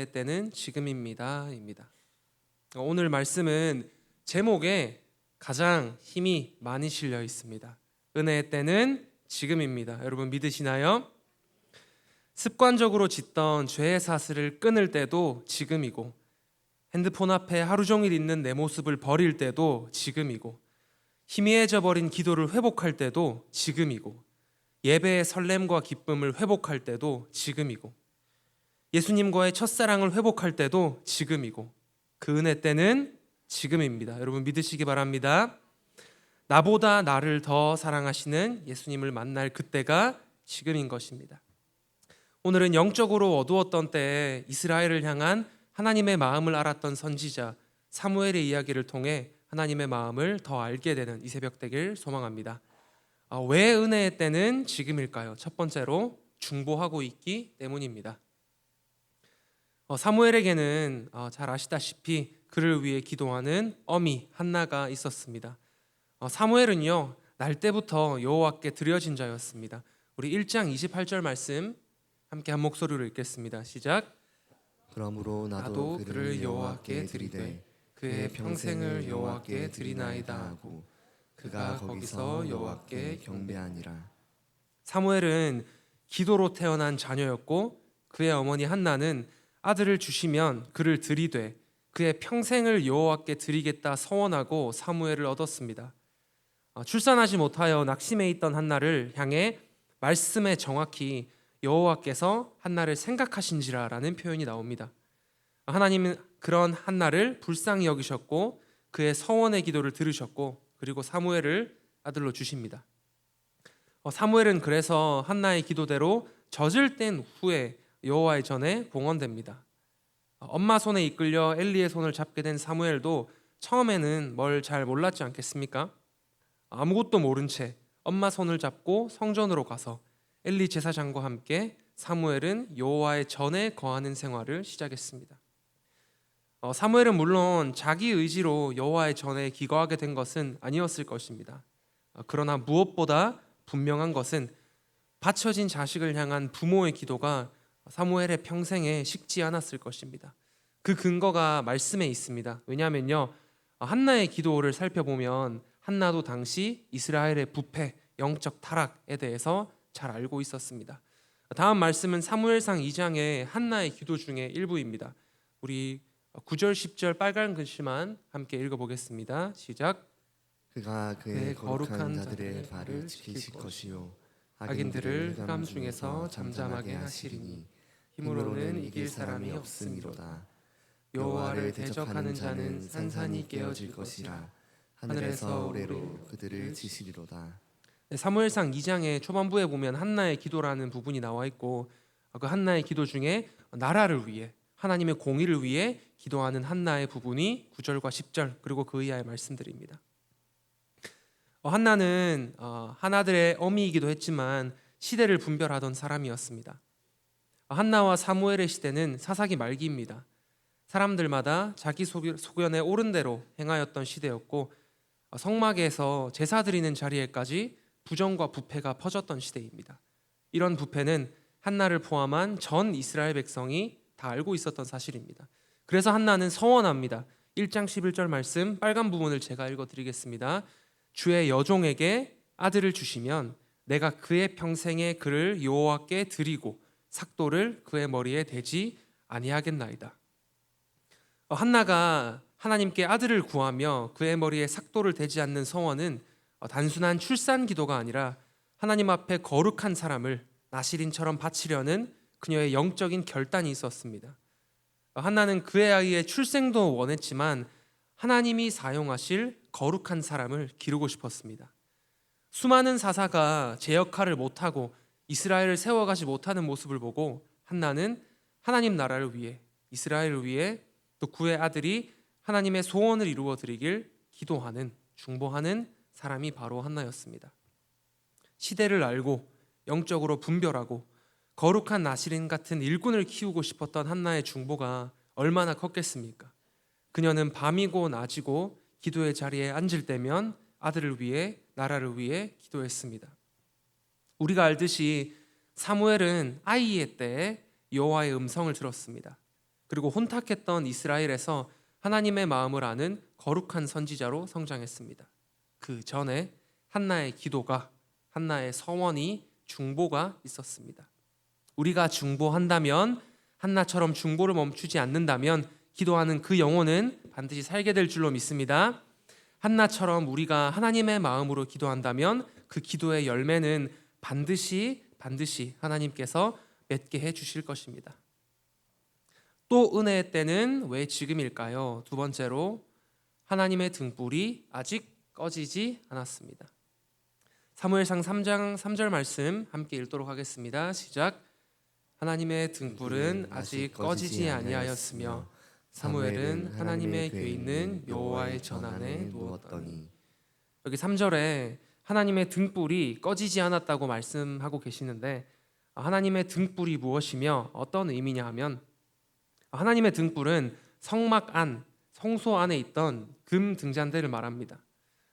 때는 지금입니다. 오늘 말씀은 제목에 가장 힘이 많이 실려 있습니다. 은혜의 때는 지금입니다. 여러분 믿으시나요? 습관적으로 짓던 죄의 사슬을 끊을 때도 지금이고, 핸드폰 앞에 하루 종일 있는 내 모습을 버릴 때도 지금이고, 희미해져 버린 기도를 회복할 때도 지금이고, 예배의 설렘과 기쁨을 회복할 때도 지금이고, 예수님과의 첫사랑을 회복할 때도 지금이고, 그 은혜 때는 지금입니다. 여러분 믿으시기 바랍니다. 나보다 나를 더 사랑하시는 예수님을 만날 그때가 지금인 것입니다. 오늘은 영적으로 어두웠던 때에 이스라엘을 향한 하나님의 마음을 알았던 선지자 사무엘의 이야기를 통해 하나님의 마음을 더 알게 되는 이 새벽 되길 소망합니다. 왜 은혜의 때는 지금일까요? 첫 번째로 중보하고 있기 때문입니다. 사무엘에게는 잘 아시다시피 그를 위해 기도하는 어미 한나가 있었습니다. 사무엘은요, 날 때부터 여호와께 드려진 자였습니다. 우리 1장 28절 말씀 함께 한 목소리로 읽겠습니다. 시작. 그러므로 나도 그를 여호와께 드리되 그의 평생을 여호와께 드리나이다 하고 그가 거기서 여호와께 경배하니라. 사무엘은 기도로 태어난 자녀였고, 그의 어머니 한나는 아들을 주시면 그를 드리되 그의 평생을 여호와께 드리겠다 서원하고 사무엘을 얻었습니다. 출산하지 못하여 낙심해 있던 한나를 향해 말씀에 정확히 여호와께서 한나를 생각하신지라라는 표현이 나옵니다. 하나님은 그런 한나를 불쌍히 여기셨고 그의 서원의 기도를 들으셨고, 그리고 사무엘을 아들로 주십니다. 사무엘은 그래서 한나의 기도대로 젖을 뗀 후에 여호와의 전에 봉헌됩니다. 엄마 손에 이끌려 엘리의 손을 잡게 된 사무엘도 처음에는 뭘 잘 몰랐지 않겠습니까? 아무것도 모른 채 엄마 손을 잡고 성전으로 가서 엘리 제사장과 함께 사무엘은 여호와의 전에 거하는 생활을 시작했습니다. 사무엘은 물론 자기 의지로 여호와의 전에 기거하게 된 것은 아니었을 것입니다. 그러나 무엇보다 분명한 것은 바쳐진 자식을 향한 부모의 기도가 사무엘의 평생에 식지 않았을 것입니다. 그 근거가 말씀에 있습니다. 왜냐하면요, 한나의 기도를 살펴보면 한나도 당시 이스라엘의 부패, 영적 타락에 대해서 잘 알고 있었습니다. 다음 말씀은 사무엘상 2장의 한나의 기도 중에 일부입니다. 우리 9절 10절 빨간 글씨만 함께 읽어보겠습니다. 시작. 그가 그의 거룩한 자들의 발을 지키실 것이요 악인들을 흑암 중에서 잠잠하게 하시리니 힘으로는 이길 사람이 없음이로다. 여호와를 대적하는 자는 산산이 깨어질 것이라. 하늘에서 우레로 그들을 치시리로다. 사무엘상 2장의 초반부에 보면 한나의 기도라는 부분이 나와 있고, 그 한나의 기도 중에 나라를 위해, 하나님의 공의를 위해 기도하는 한나의 부분이 9절과 10절 그리고 그 이하의 말씀들입니다. 한나는 하나들의 어미이기도 했지만 시대를 분별하던 사람이었습니다. 한나와 사무엘의 시대는 사사기 말기입니다. 사람들마다 자기 소견에 옳은 대로 행하였던 시대였고, 성막에서 제사 드리는 자리에까지 부정과 부패가 퍼졌던 시대입니다. 이런 부패는 한나를 포함한 전 이스라엘 백성이 다 알고 있었던 사실입니다. 그래서 한나는 서원합니다. 1장 11절 말씀 빨간 부분을 제가 읽어드리겠습니다. 주의 여종에게 아들을 주시면 내가 그의 평생에 그를 여호와께 드리고 삭도를 그의 머리에 대지 아니하겠나이다. 한나가 하나님께 아들을 구하며 그의 머리에 삭도를 대지 않는 서원은 단순한 출산 기도가 아니라 하나님 앞에 거룩한 사람을 나실인처럼 바치려는 그녀의 영적인 결단이 있었습니다. 한나는 그의 아이의 출생도 원했지만 하나님이 사용하실 거룩한 사람을 기르고 싶었습니다. 수많은 사사가 제 역할을 못하고 이스라엘을 세워가지 못하는 모습을 보고 한나는 하나님 나라를 위해, 이스라엘을 위해, 또 그의 아들이 하나님의 소원을 이루어 드리길 기도하는, 중보하는 사람이 바로 한나였습니다. 시대를 알고 영적으로 분별하고 거룩한 나실인 같은 일꾼을 키우고 싶었던 한나의 중보가 얼마나 컸겠습니까? 그녀는 밤이고 낮이고 기도의 자리에 앉을 때면 아들을 위해, 나라를 위해 기도했습니다. 우리가 알듯이 사무엘은 아이의 때에 여호와의 음성을 들었습니다. 그리고 혼탁했던 이스라엘에서 하나님의 마음을 아는 거룩한 선지자로 성장했습니다. 그 전에 한나의 기도가, 한나의 서원이, 중보가 있었습니다. 우리가 중보한다면, 한나처럼 중보를 멈추지 않는다면 기도하는 그 영혼은 반드시 살게 될 줄로 믿습니다. 한나처럼 우리가 하나님의 마음으로 기도한다면 그 기도의 열매는 반드시 하나님께서 맺게 해 주실 것입니다. 또 은혜의 때는 왜 지금일까요? 두 번째로, 하나님의 등불이 아직 꺼지지 않았습니다. 사무엘상 3장 3절 말씀 함께 읽도록 하겠습니다. 시작. 하나님의 등불은 아직 꺼지지 아니하였으며 사무엘은 하나님의 궤에 있는 여호와의 전 안에 누웠더니. 여기 3절에 하나님의 등불이 꺼지지 않았다고 말씀하고 계시는데, 하나님의 등불이 무엇이며 어떤 의미냐 하면, 하나님의 등불은 성막 안, 성소 안에 있던 금 등잔대를 말합니다.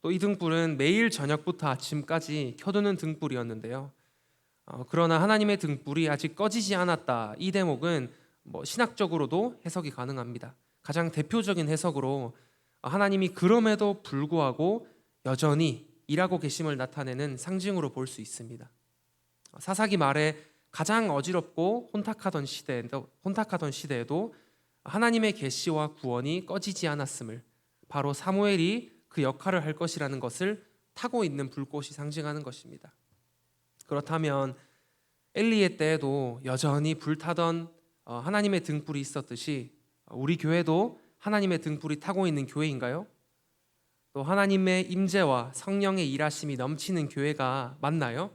또 이 등불은 매일 저녁부터 아침까지 켜두는 등불이었는데요. 그러나 하나님의 등불이 아직 꺼지지 않았다, 이 대목은 신학적으로도 해석이 가능합니다. 가장 대표적인 해석으로 하나님이 그럼에도 불구하고 여전히 일하고 계심을 나타내는 상징으로 볼 수 있습니다. 사사기 말에 가장 어지럽고 혼탁하던 시대에도 하나님의 계시와 구원이 꺼지지 않았음을, 바로 사무엘이 그 역할을 할 것이라는 것을 타고 있는 불꽃이 상징하는 것입니다. 그렇다면 엘리의 때에도 여전히 불타던 하나님의 등불이 있었듯이 우리 교회도 하나님의 등불이 타고 있는 교회인가요? 또 하나님의 임재와 성령의 일하심이 넘치는 교회가 맞나요?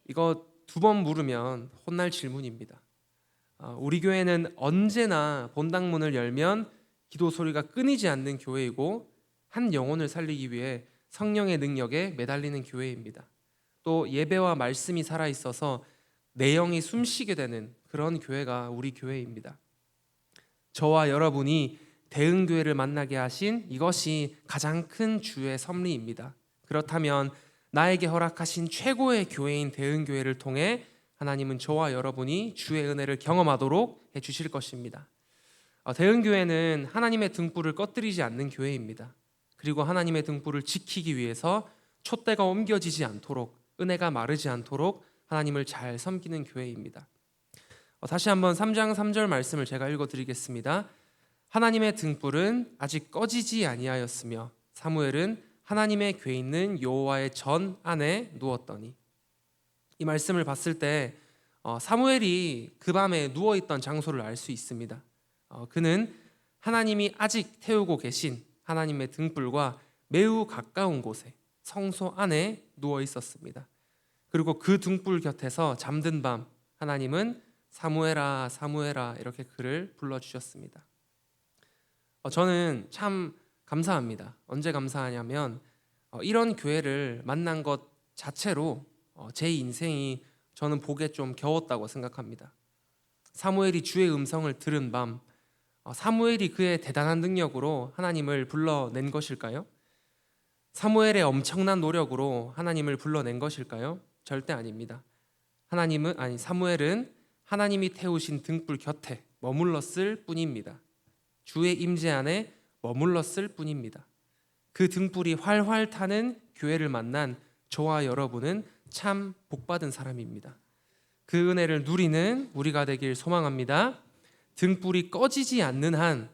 이거 두 번 물으면 혼날 질문입니다. 우리 교회는 언제나 본당문을 열면 기도 소리가 끊이지 않는 교회이고, 한 영혼을 살리기 위해 성령의 능력에 매달리는 교회입니다. 또 예배와 말씀이 살아있어서 내 영이 숨쉬게 되는 그런 교회가 우리 교회입니다. 저와 여러분이 대흥교회를 만나게 하신 이것이 가장 큰 주의 섭리입니다. 그렇다면 나에게 허락하신 최고의 교회인 대흥교회를 통해 하나님은 저와 여러분이 주의 은혜를 경험하도록 해주실 것입니다. 대흥교회는 하나님의 등불을 꺼뜨리지 않는 교회입니다. 그리고 하나님의 등불을 지키기 위해서 촛대가 옮겨지지 않도록, 은혜가 마르지 않도록 하나님을 잘 섬기는 교회입니다. 다시 한번 3장 3절 말씀을 제가 읽어드리겠습니다. 하나님의 등불은 아직 꺼지지 아니하였으며 사무엘은 하나님의 궤에 있는 여호와의 전 안에 누웠더니. 이 말씀을 봤을 때 사무엘이 그 밤에 누워있던 장소를 알 수 있습니다. 그는 하나님이 아직 태우고 계신 하나님의 등불과 매우 가까운 곳에, 성소 안에 누워 있었습니다. 그리고 그 등불 곁에서 잠든 밤 하나님은 사무엘아 사무엘아 이렇게 그를 불러주셨습니다. 저는 참 감사합니다. 언제 감사하냐면 이런 교회를 만난 것 자체로 제 인생이 저는 복에 좀 겨웠다고 생각합니다. 사무엘이 주의 음성을 들은 밤, 사무엘이 그의 대단한 능력으로 하나님을 불러낸 것일까요? 사무엘의 엄청난 노력으로 하나님을 불러낸 것일까요? 절대 아닙니다. 사무엘은 하나님이 태우신 등불 곁에 머물렀을 뿐입니다. 주의 임재 안에 머물렀을 뿐입니다. 그 등불이 활활 타는 교회를 만난 저와 여러분은 참 복받은 사람입니다. 그 은혜를 누리는 우리가 되길 소망합니다. 등불이 꺼지지 않는 한,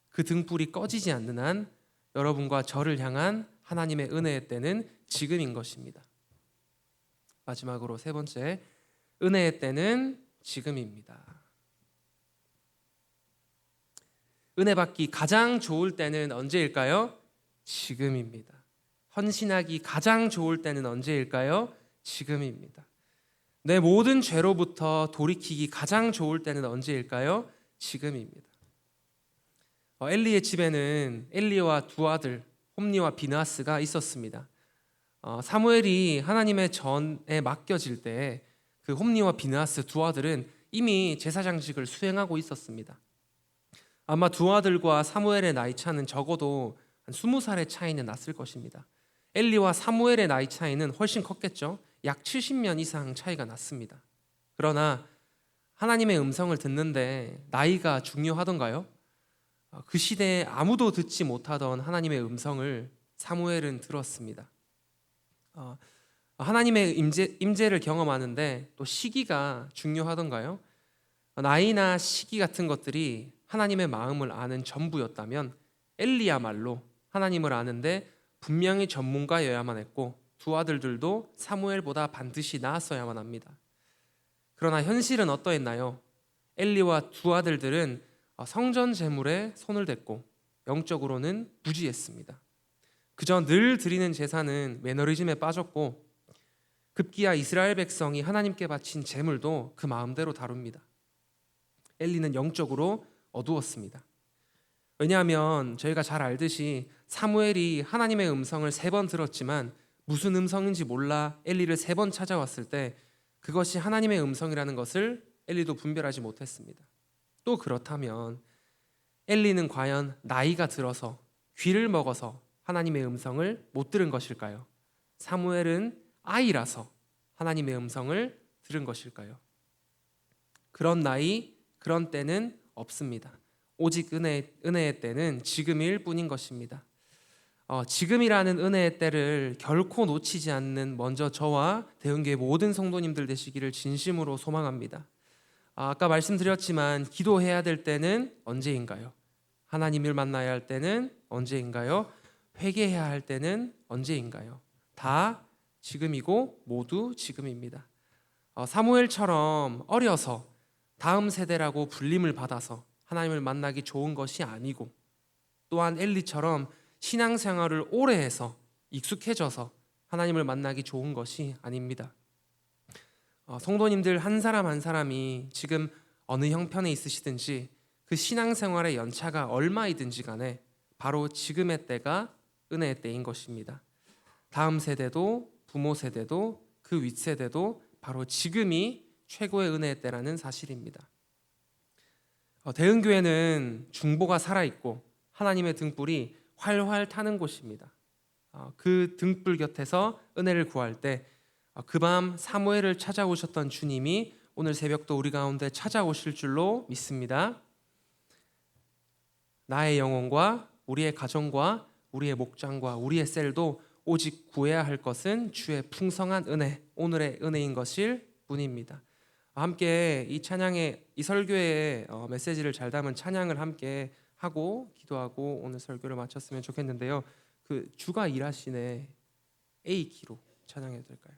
그 등불이 꺼지지 않는 한 여러분과 저를 향한 하나님의 은혜의 때는 지금인 것입니다. 마지막으로 세 번째, 은혜의 때는 지금입니다. 은혜 받기 가장 좋을 때는 언제일까요? 지금입니다. 헌신하기 가장 좋을 때는 언제일까요? 지금입니다. 내 모든 죄로부터 돌이키기 가장 좋을 때는 언제일까요? 지금입니다. 엘리의 집에는 엘리와 두 아들 홈니와 비느하스가 있었습니다. 사무엘이 하나님의 전에 맡겨질 때 그 홈니와 비느하스 두 아들은 이미 제사장직을 수행하고 있었습니다. 아마 두 아들과 사무엘의 나이 차는 적어도 한 20살의 차이는 났을 것입니다. 엘리와 사무엘의 나이 차이는 훨씬 컸겠죠. 약 70년 이상 차이가 났습니다. 그러나 하나님의 음성을 듣는데 나이가 중요하던가요? 그 시대에 아무도 듣지 못하던 하나님의 음성을 사무엘은 들었습니다. 하나님의 임재를 경험하는데 또 시기가 중요하던가요? 나이나 시기 같은 것들이 하나님의 마음을 아는 전부였다면 엘리야말로 하나님을 아는데 분명히 전문가여야만 했고 두 아들들도 사무엘보다 반드시 나았어야만 합니다. 그러나 현실은 어떠했나요? 엘리와 두 아들들은 성전 제물에 손을 댔고 영적으로는 무지했습니다. 그저 늘 드리는 제사는 매너리즘에 빠졌고 급기야 이스라엘 백성이 하나님께 바친 제물도 그 마음대로 다룹니다. 엘리는 영적으로 어두웠습니다. 왜냐하면 저희가 잘 알듯이 사무엘이 하나님의 음성을 3번 들었지만 무슨 음성인지 몰라 엘리를 3번 찾아왔을 때 그것이 하나님의 음성이라는 것을 엘리도 분별하지 못했습니다. 또 그렇다면 엘리는 과연 나이가 들어서 귀를 먹어서 하나님의 음성을 못 들은 것일까요? 사무엘은 아이라서 하나님의 음성을 들은 것일까요? 그런 나이, 그런 때는 없습니다. 오직 은혜의 때는 지금일 뿐인 것입니다. 지금이라는 은혜의 때를 결코 놓치지 않는 먼저 저와 대흥교회 모든 성도님들 되시기를 진심으로 소망합니다. 아까 말씀드렸지만 기도해야 될 때는 언제인가요? 하나님을 만나야 할 때는 언제인가요? 회개해야 할 때는 언제인가요? 다 지금이고 모두 지금입니다. 사무엘처럼 어려서 다음 세대라고 불림을 받아서 하나님을 만나기 좋은 것이 아니고 또한 엘리처럼 신앙생활을 오래 해서 익숙해져서 하나님을 만나기 좋은 것이 아닙니다. 성도님들 한 사람 한 사람이 지금 어느 형편에 있으시든지 그 신앙생활의 연차가 얼마이든지 간에 바로 지금의 때가 은혜의 때인 것입니다. 다음 세대도 부모 세대도 그 윗세대도 바로 지금이 최고의 은혜의 때라는 사실입니다. 대흥교회는 중보가 살아있고 하나님의 등불이 활활 타는 곳입니다. 그 등불 곁에서 은혜를 구할 때 그 밤 사무엘을 찾아오셨던 주님이 오늘 새벽도 우리 가운데 찾아오실 줄로 믿습니다. 나의 영혼과 우리의 가정과 우리의 목장과 우리의 셀도 오직 구해야 할 것은 주의 풍성한 은혜, 오늘의 은혜인 것일 뿐입니다. 함께 이 찬양의 이 설교의 메시지를 잘 담은 찬양을 함께 하고 기도하고 오늘 설교를 마쳤으면 좋겠는데요. 그 주가 일하시네 A 키로 찬양해도 될까요?